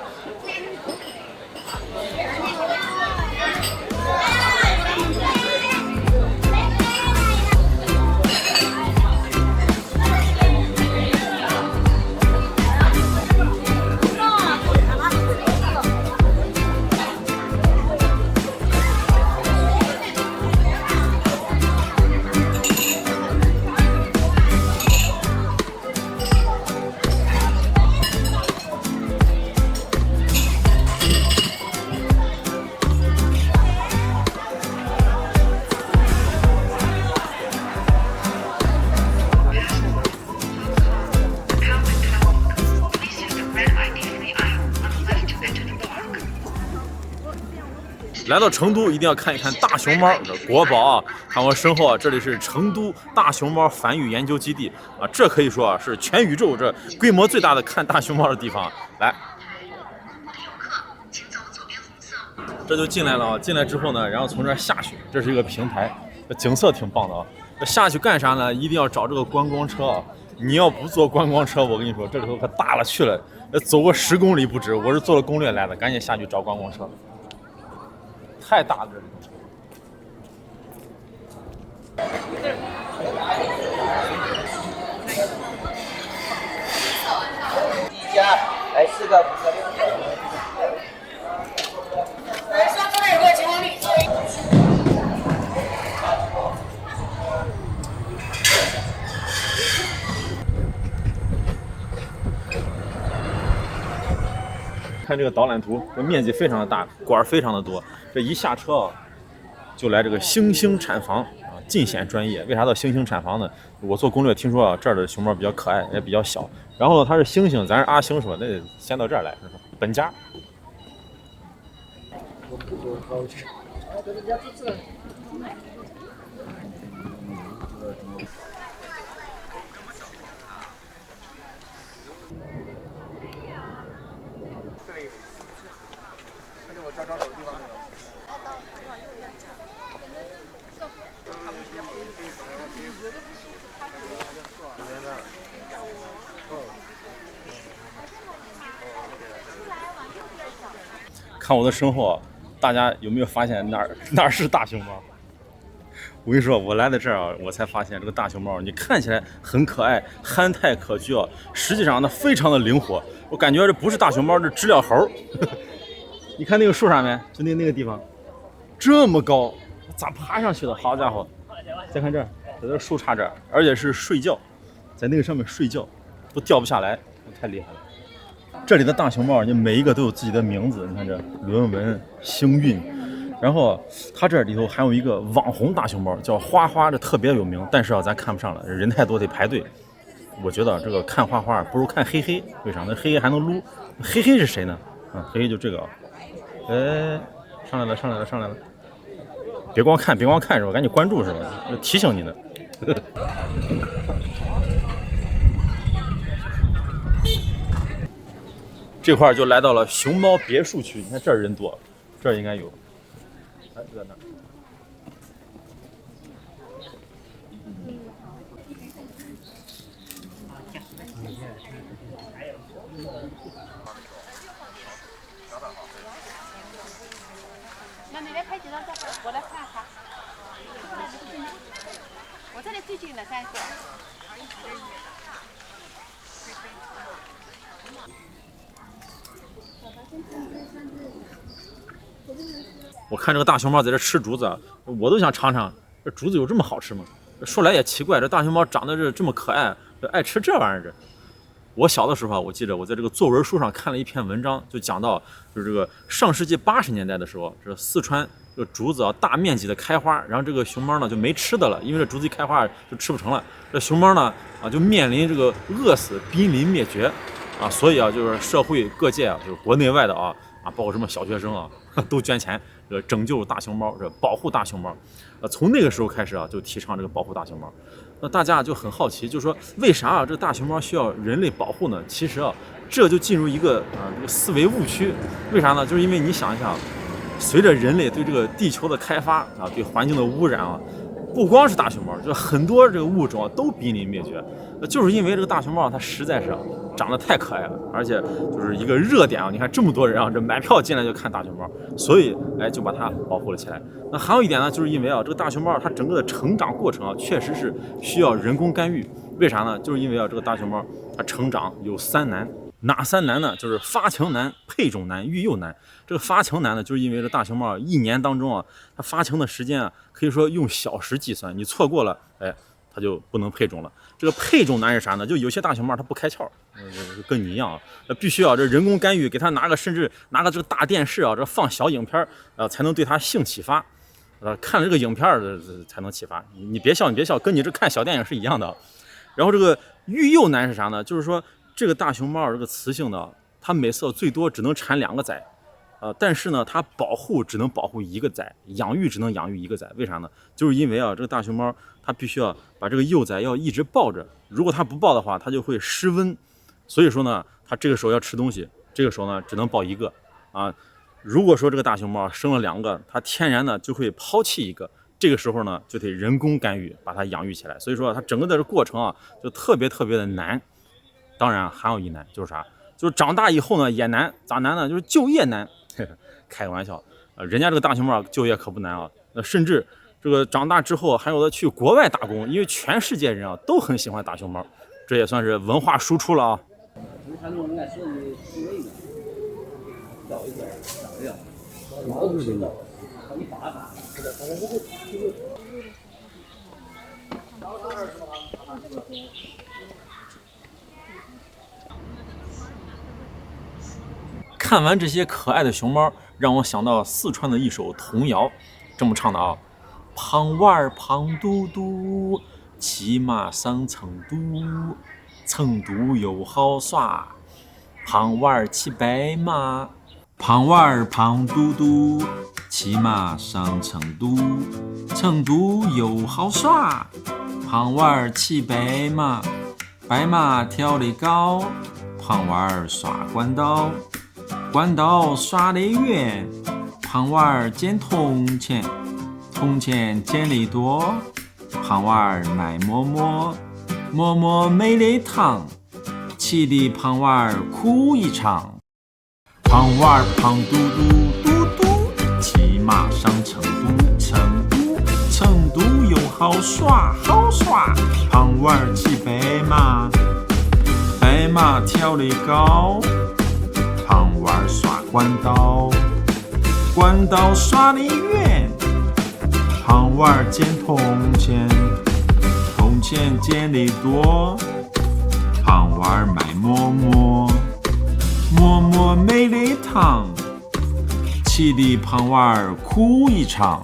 来到成都一定要看一看大熊猫的国宝啊！看我身后啊，这里是成都大熊猫繁育研究基地啊，这可以说啊是全宇宙这规模最大的看大熊猫的地方。来，这就进来了啊！进来之后呢，然后从这儿下去，这是一个平台，这景色挺棒的啊。下去干啥呢？一定要找这个观光车啊！你要不坐观光车，我跟你说，这里头可大了去了，走个10公里不止。我是做了攻略来的，赶紧下去找观光车。太大了，这里一家来4个5个6个。上次那个情况里。看这个导览图，这面积非常的大，馆非常的多。这一下车啊，就来这个星星产房啊，尽显专业。为啥叫星星产房呢？我做攻略听说啊，这儿的熊猫比较可爱，也比较小。然后呢，它是星星，咱是阿星说，那得先到这儿来，本家。看我的身后啊，大家有没有发现哪儿是大熊猫？我跟你说，我来到这儿啊，我才发现这个大熊猫，你看起来很可爱，憨态可掬啊，实际上呢非常的灵活。我感觉这不是大熊猫，这知了猴。你看那个树上面，就那个地方，这么高，咋爬上去的？好家伙！再看这儿，在这树杈这儿，而且是睡觉，在那个上面睡觉，都掉不下来，太厉害了。这里的大熊猫，你每一个都有自己的名字，你看这伦文、星运，然后它这里头还有一个网红大熊猫叫花花，这特别有名，但是啊咱看不上了，人太多得排队。我觉得这个看花花不如看黑黑，为啥呢？黑黑还能撸，黑黑是谁呢？啊，黑黑就这个，哎，上来了，别光看是吧？赶紧关注是吧？提醒你呢。这块就来到了熊猫别墅区，你看这儿人多，这儿应该有，哎，就在那儿。那你来拍几张照片，我来看看。我这里最近的3个。我看这个大熊猫在这吃竹子，我都想尝尝，这竹子有这么好吃吗？说来也奇怪，这大熊猫长得这么可爱，爱吃这玩意儿。我小的时候啊，我记得我在这个作文书上看了一篇文章，就讲到，就是这个上世纪80年代的时候，这四川这个竹子啊大面积的开花，然后这个熊猫呢就没吃的了，因为这竹子一开花就吃不成了，这熊猫呢就面临这个饿死、濒临灭绝啊，所以啊就是社会各界啊，就是国内外的包括什么小学生啊都捐钱拯救大熊猫，保护大熊猫。从那个时候开始啊，就提倡这个保护大熊猫。那大家就很好奇，就是说为啥这大熊猫需要人类保护呢？其实啊，这就进入一个这个思维误区。为啥呢？就是因为你想一下，随着人类对这个地球的开发对环境的污染不光是大熊猫，就很多这个物种都濒临灭绝。就是因为这个大熊猫它实在是长得太可爱了，而且就是一个热点你看这么多人这买票进来就看大熊猫，所以就把它保护了起来。那还有一点呢，就是因为这个大熊猫它整个的成长过程确实是需要人工干预。为啥呢？就是因为这个大熊猫它成长有3难。哪3难呢？就是发情难、配种难、育幼难。这个发情难呢，就是因为这大熊猫1年当中它发情的时间可以说用小时计算，你错过了，它就不能配种了。这个配种难是啥呢？就有些大熊猫它不开窍，跟你一样必须这人工干预，给它甚至拿个这个大电视这放小影片才能对它性启发。看了这个影片才能启发。你别笑，跟你这看小电影是一样的。然后这个育幼难是啥呢？就是说这个大熊猫这个雌性的，它每次最多只能产2个崽。但是呢，它保护只能保护1个崽，养育只能养育1个崽。为啥呢？就是因为这个大熊猫它必须要把这个幼崽要一直抱着，如果它不抱的话，它就会失温。所以说呢，它这个时候要吃东西，这个时候呢只能抱1个如果说这个大熊猫生了2个，它天然呢就会抛弃1个，这个时候呢就得人工干预把它养育起来。所以说它整个的这过程就特别的难。当然还有一难就是啥？就是长大以后呢也难，咋难呢？就是就业难。开个玩笑，人家这个大熊猫就业可不难甚至这个长大之后还有的去国外打工，因为全世界人都很喜欢大熊猫，这也算是文化输出了看完这些可爱的熊猫，让我想到四川的一首童谣，这么唱的胖娃儿胖嘟嘟，骑马上成都，成都又好耍，胖娃儿骑白马。胖娃儿胖嘟嘟，骑马上成都，成都又好耍，胖娃儿骑白马，白马跳得高，胖娃儿耍关刀，关刀耍得远，胖娃儿捡铜钱，铜钱捡得多，胖娃儿卖馍馍，馍馍没得糖，气得胖娃儿哭一场。胖娃儿胖嘟嘟嘟嘟，骑马上成都，成都又好耍，胖娃儿骑白马，白马跳得高，胖娃儿耍关刀，关刀耍得远，胖娃儿捡铜钱，铜钱捡得多，胖娃儿卖馍馍，馍馍没得糖，气得胖娃儿哭一场。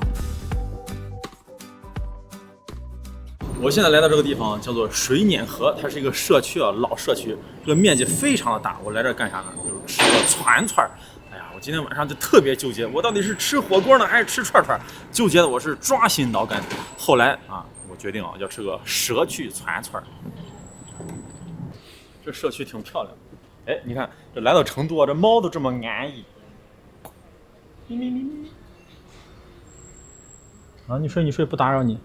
我现在来到这个地方叫做水碾河，它是一个社区老社区，这个面积非常的大。我来这干啥呢？就是吃个串串。哎呀，我今天晚上就特别纠结，我到底是吃火锅呢，还是吃串串？纠结的我是抓心挠肝。后来我决定要吃个社区串串。这社区挺漂亮的。哎，你看这来到成都这猫都这么安逸。咪咪咪咪。你睡，不打扰你。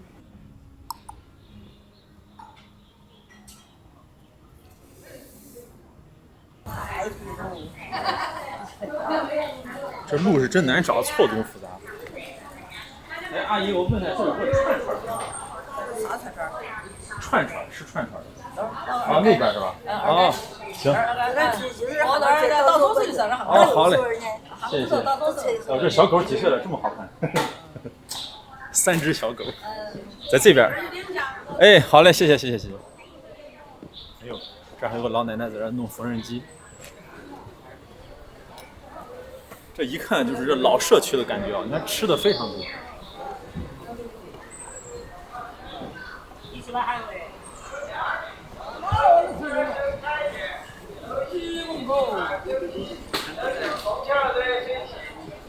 真难找，错综复杂。哎，阿姨，我问下，这有个串串吗？啥串串？串串是串串的。啊，那边是吧？啊，行。我那儿到多岁的上哦，好嘞，谢谢。到多岁。哦，这小狗几岁了？这么好看。3只小狗，在这边。哎，好嘞，谢谢。哎呦，这还有个老奶奶在这弄缝纫机。这一看就是这老社区的感觉啊！你看吃的非常多。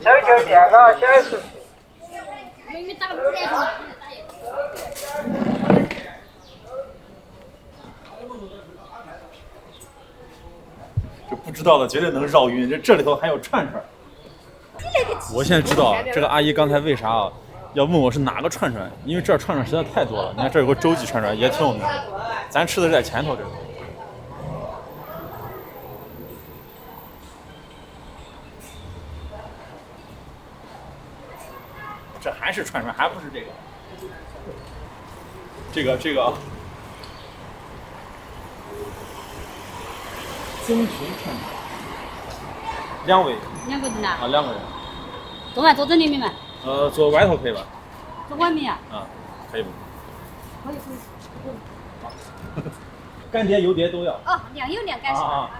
小酒店啊，小吃。这不知道的绝对能绕晕，这里头还有串串。我现在知道这个阿姨刚才为啥啊要问我是哪个串串，因为这串串实在太多了。你看这有个洲际串串也挺有名的，咱吃的是在前头这个。这还是串串，还不是这个。这个增群串串，2位。2个人呐？啊，2个人。坐这里面嘛？坐外头可以吧？坐外面呀？啊，可以吗？可以。干碟、油碟都要。哦，2有2干是吧？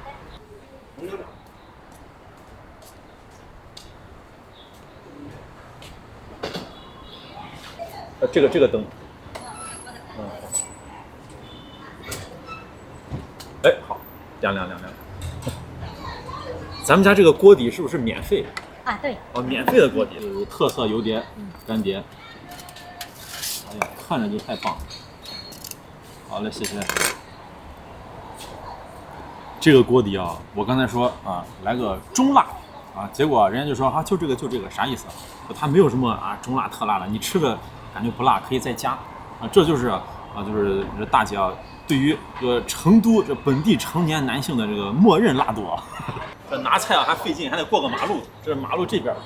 这个灯。哎，好，亮。咱们家这个锅底是不是免费？啊，对。哦，免费的锅底，有特色油碟、干碟。哎呀，看着就太棒了。好嘞，谢谢。这个锅底啊，我刚才说啊，来个中辣啊，结果人家就说啊，就这个，啥意思？它没有什么啊中辣特辣的，你吃着感觉不辣可以再加啊，这就是就是大姐啊，对于成都这本地成年男性的这个默认辣度啊。这拿菜啊还费劲，还得过个马路，这是马路这边。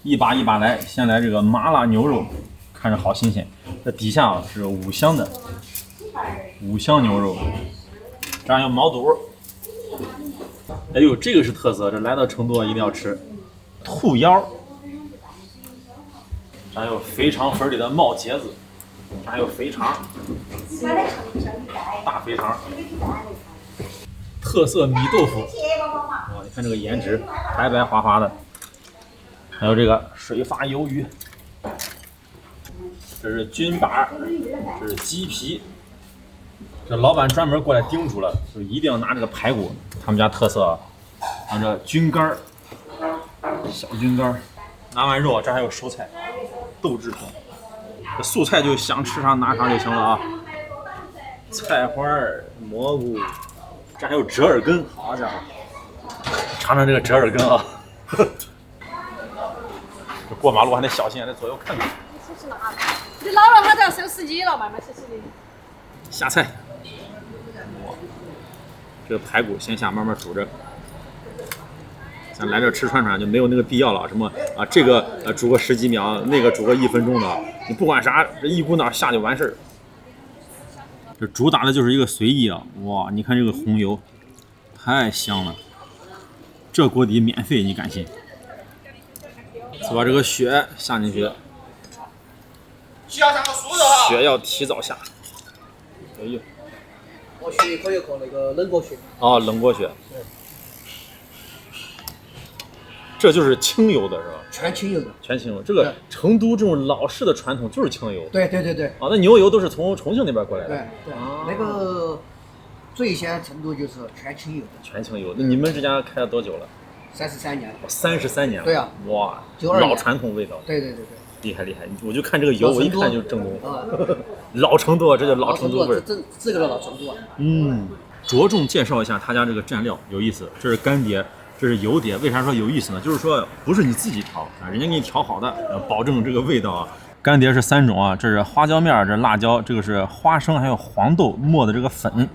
一把一把来，先来这个麻辣牛肉，看着好新鲜。这底下啊是五香的五香牛肉，这还有毛肚。哎呦，这个是特色，这来到成都一定要吃兔腰。这还有肥肠粉里的冒茄子，这还有肥肠，大肥肠，特色米豆腐。哇，你看这个颜值，白白滑滑的。还有这个水发鱿鱼，这是菌板，这是鸡皮。这老板专门过来叮嘱了，就一定要拿这个排骨，他们家特色啊。拿这菌干，小菌干。拿完肉，这还有蔬菜，豆制品。这素菜就想吃啥拿啥就行了啊。菜花、蘑菇，这还有折耳根，好家伙！尝尝这个折耳根啊。这过马路还得小心，还得左右看看。你老了他就要收司机了，慢慢收司机。下菜。这个排骨先下，慢慢煮着。咱来这吃串串就没有那个必要了，什么啊这个煮个10几秒，那个煮个1分钟的，你不管啥，这一股脑下就完事儿。这主打的就是一个随意啊！哇，你看这个红油，太香了。这锅底免费，你敢信？再把这个血下进去，血要提早下。哎呦，我血可以和那个冷锅血。哦，冷锅血。这就是清油的是吧？全清油的，全清油。这个成都这种老式的传统就是清油。对。啊，那牛油都是从重庆那边过来的。对，那个最先成都就是全清油的。全清油。那你们这家开了多久了？33年。33年了。对啊。哇，92年。老传统味道。对。厉害！我就看这个油，我一看就是正宗。老成都，这就老成都味儿。这个老成都啊。着重介绍一下他家这个蘸料，有意思。这是干碟。这是油碟，为啥说有意思呢？就是说不是你自己调啊，人家给你调好的，保证这个味道啊干碟是3种啊，这是花椒面，这是辣椒，这个是花生还有黄豆磨的这个粉。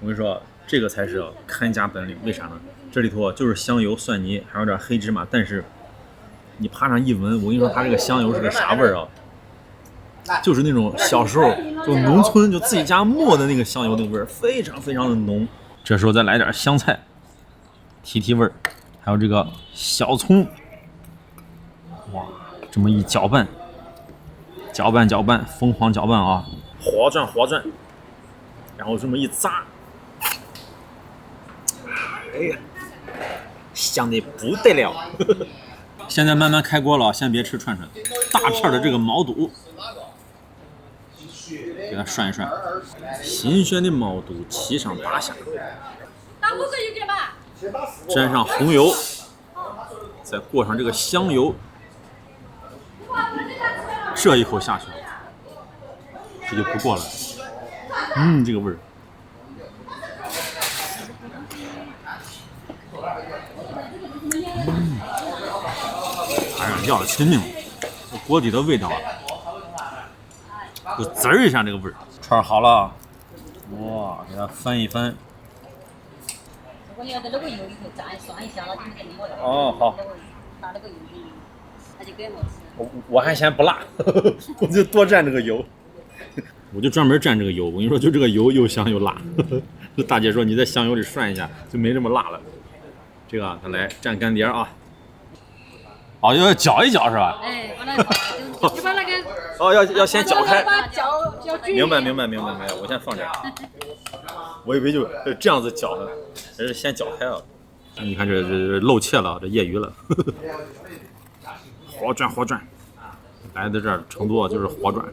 我跟你说，这个才是看家本领，为啥呢？这里头就是香油、蒜泥，还有点黑芝麻，但是你趴上一闻，我跟你说，它这个香油是个啥味儿啊？就是那种小时候就农村就自己家磨的那个香油那个味儿，非常非常的浓。这时候再来点香菜，提味儿，还有这个小葱，哇，这么一搅拌，疯狂搅拌啊，活转，然后这么一咂，哎呀，香的不得了。现在慢慢开锅了，先别吃串，大片的这个毛肚。给它涮一涮，新鲜的毛肚7上8下，沾上红油，再过上这个香油，这一口下去，这就不过了。这个味儿。哎呀，要了亲命了，这锅底的味道啊！就滋儿一下，这个味儿。串好了，哇，给它翻一翻。我要在那个油里头蘸涮一下，那就没得我了。哦，好。拿那个油里，那就给我吃。我还嫌不辣，我就多蘸这个油。我就专门蘸这个油，我跟你说，就这个油又香又辣。大姐说你在香油里涮一下，就没这么辣了。这个咱来蘸干碟啊。哦，要搅一搅是吧？哎，把那个，就把那个。哦，要先搅开。搅均明白，我先放这儿。我以为就这样子搅呢，还是先搅开啊。你看这露怯了，这业余了。活转，来到这儿成都就是活转。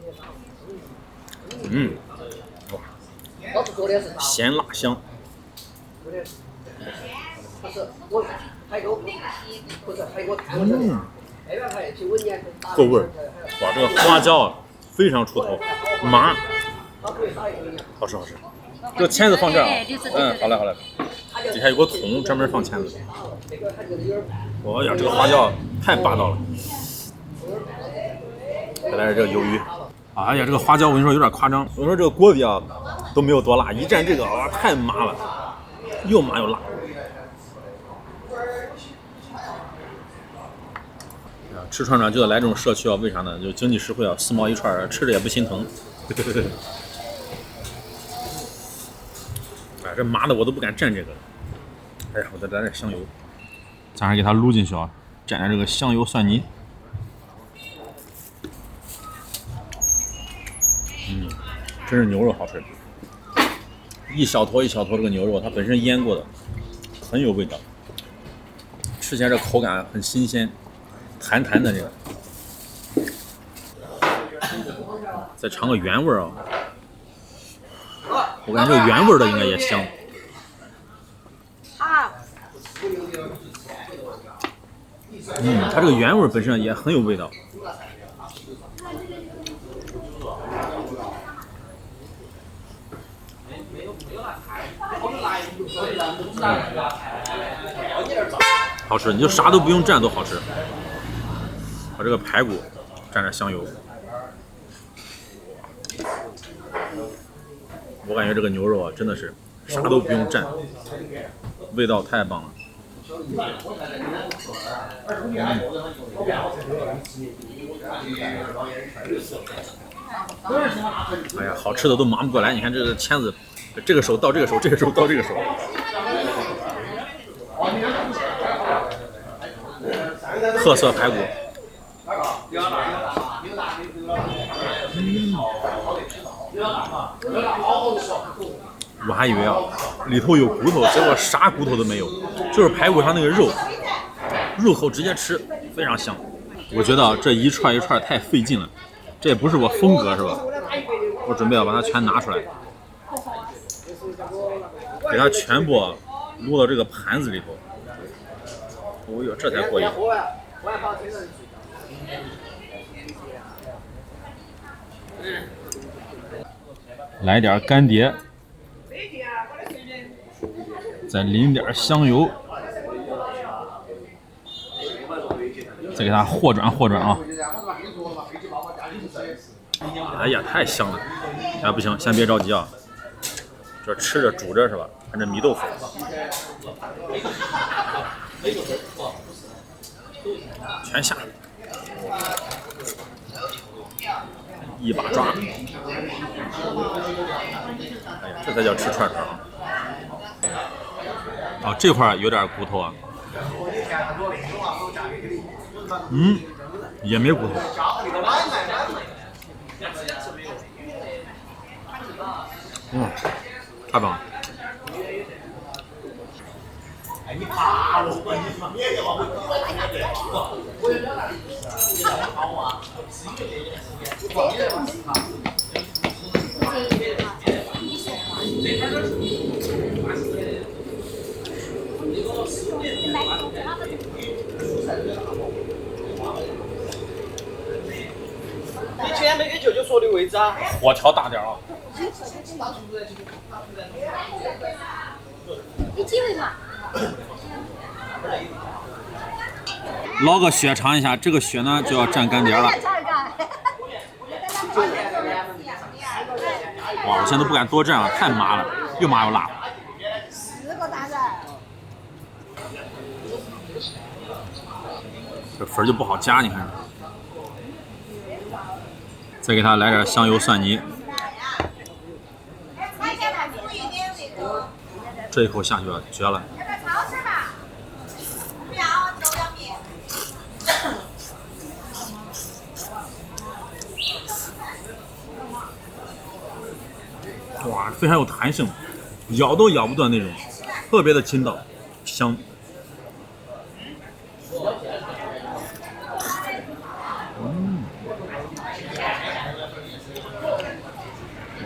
咸辣香。够味儿，哇，这个花椒啊非常出头，麻，好吃。这个签子放这儿啊，好嘞，底下有个桶专门放签子。我呀，这个花椒太霸道了。再来这个鱿鱼，哎呀，这个花椒我跟你说有点夸张，我跟你说这个锅底啊都没有多辣，一蘸这个啊太麻了，又麻又辣。吃串串就得来这种社区啊，为啥呢？就经济实惠啊，4毛一串，吃着也不心疼。哎，这麻的我都不敢蘸这个。哎呀，我再来点香油，咱还给它撸进去啊，蘸点这个香油蒜泥。真是牛肉好吃，一小坨这个牛肉，它本身腌过的，很有味道，吃起来这口感很新鲜。弹的这个，再尝个原味啊！我感觉这个原味的应该也香。它这个原味本身也很有味道。好吃，你就啥都不用蘸都好吃。把这个排骨蘸点香油，我感觉这个牛肉啊真的是啥都不用蘸，味道太棒了。哎呀，好吃的都忙不过来，你看这个签子，这个手到这个手，这个手到这个手。特色排骨。我还以为啊里头有骨头，结果啥骨头都没有，就是排骨上那个肉，入口直接吃，非常香。我觉得啊这一串一串太费劲了，这也不是我风格是吧？我准备要把它全拿出来，给它全部撸到这个盘子里头。哦呦，这才过瘾。来点干碟，再淋点香油，再给它和转啊！哎呀，太香了！哎，不行，先别着急啊，这吃着煮着是吧？看这米豆腐，全下，一把抓。哎呀，这才叫吃串串啊！啊，这块有点骨头啊。也没骨头。太棒了。你今天没给舅舅说的位置啊？火调大点啊！你几位嘛？捞个血尝一下，这个血呢就要蘸干碟了。哇，我现在都不敢多蘸啊，太麻了，又麻又辣。4个大人。这粉就不好夹，你看。再给它来点香油蒜泥。这一口下去了，绝了！哇，非常有弹性，咬都咬不断那种，特别的筋道，香。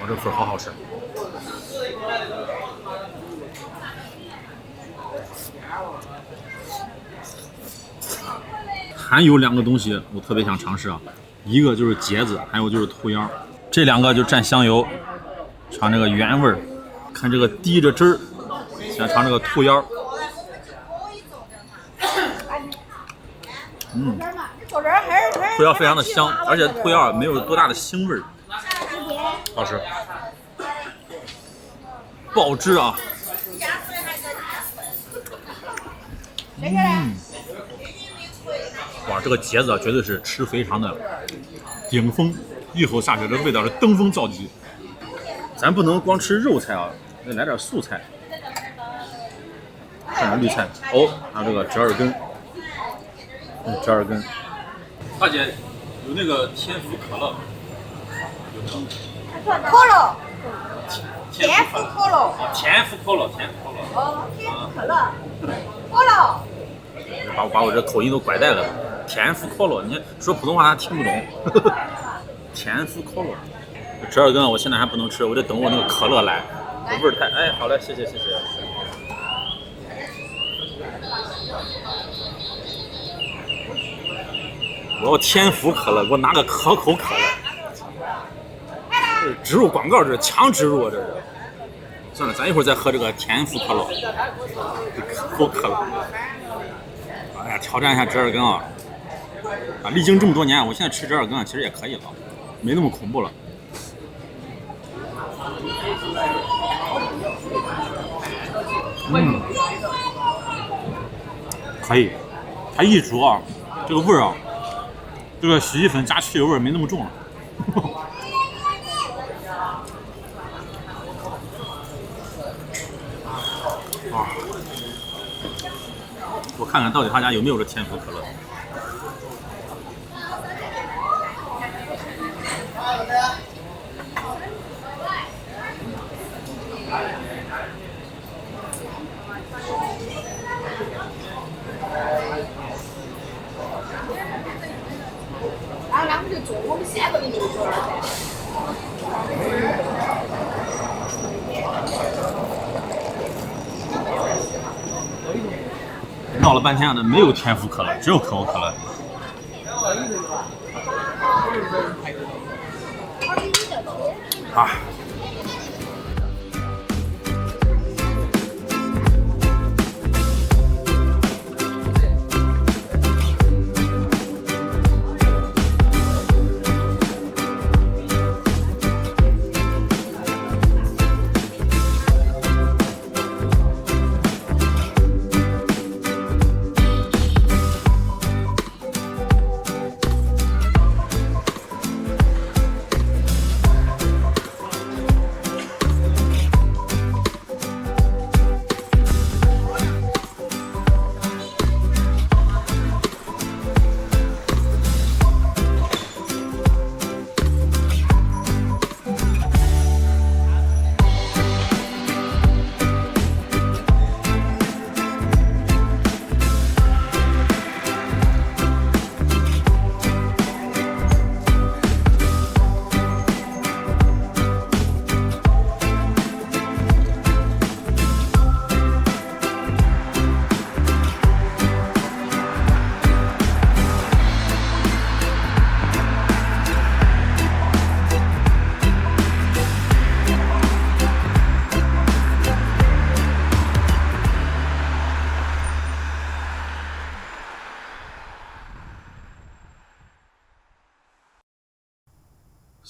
哇，这粉好好吃。还有2个东西我特别想尝试啊，一个就是茄子，还有就是兔腰，这2个就蘸香油，尝这个原味儿。看这个滴着汁儿，先尝这个兔腰。兔腰非常的香，而且兔腰没有多大的腥味儿，好吃。爆汁啊！哇，这个茄子啊，绝对是吃肥肠的顶峰，一口下去，这味道是登峰造极。咱不能光吃肉菜啊，得来点素菜，蘸点绿菜哦，还有这个折耳根，折耳根。大姐，有那个天福可乐，有没有？可乐。天福可乐。啊，天福可乐，天福可乐。哦，天福可乐。可乐。把我这口音都拐带了。天福可乐，你说普通话他听不懂。天福可乐，折耳根我现在还不能吃，我得等我那个可乐来，这味儿太……哎，好嘞，谢谢谢谢。我要天福可乐，给我拿个可口可乐。植入广告，这是强植入啊！这是。算了，咱一会儿再喝这个天福可乐，可口可乐。哎呀，挑战一下折耳根啊！啊，历经这么多年，我现在吃折耳根啊，其实也可以了，没那么恐怖了。可以，它一煮啊，这个味儿啊，这个洗衣粉加汽油味没那么重了。啊，我看看到底他家有没有这天福可乐。然后他们就做我们3个人就做了噻。闹了半天的没有天福可乐，只有可口可乐。啊。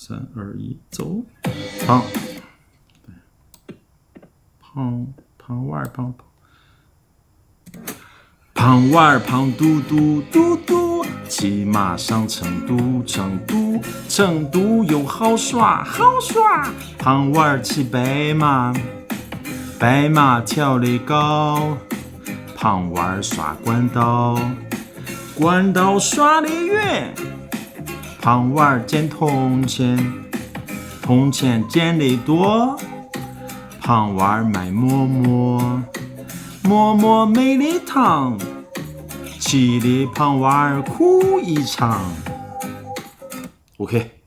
3、2、1，走。胖，胖娃儿胖。胖娃儿胖嘟嘟嘟嘟，骑马上成都，成都又好耍。胖娃儿骑白马，白马跳得高。胖娃儿耍关刀，关刀耍得远。胖娃儿捡铜钱，铜钱捡得多。胖娃儿卖馍馍，馍馍没得糖，气得胖娃儿哭一场。OK。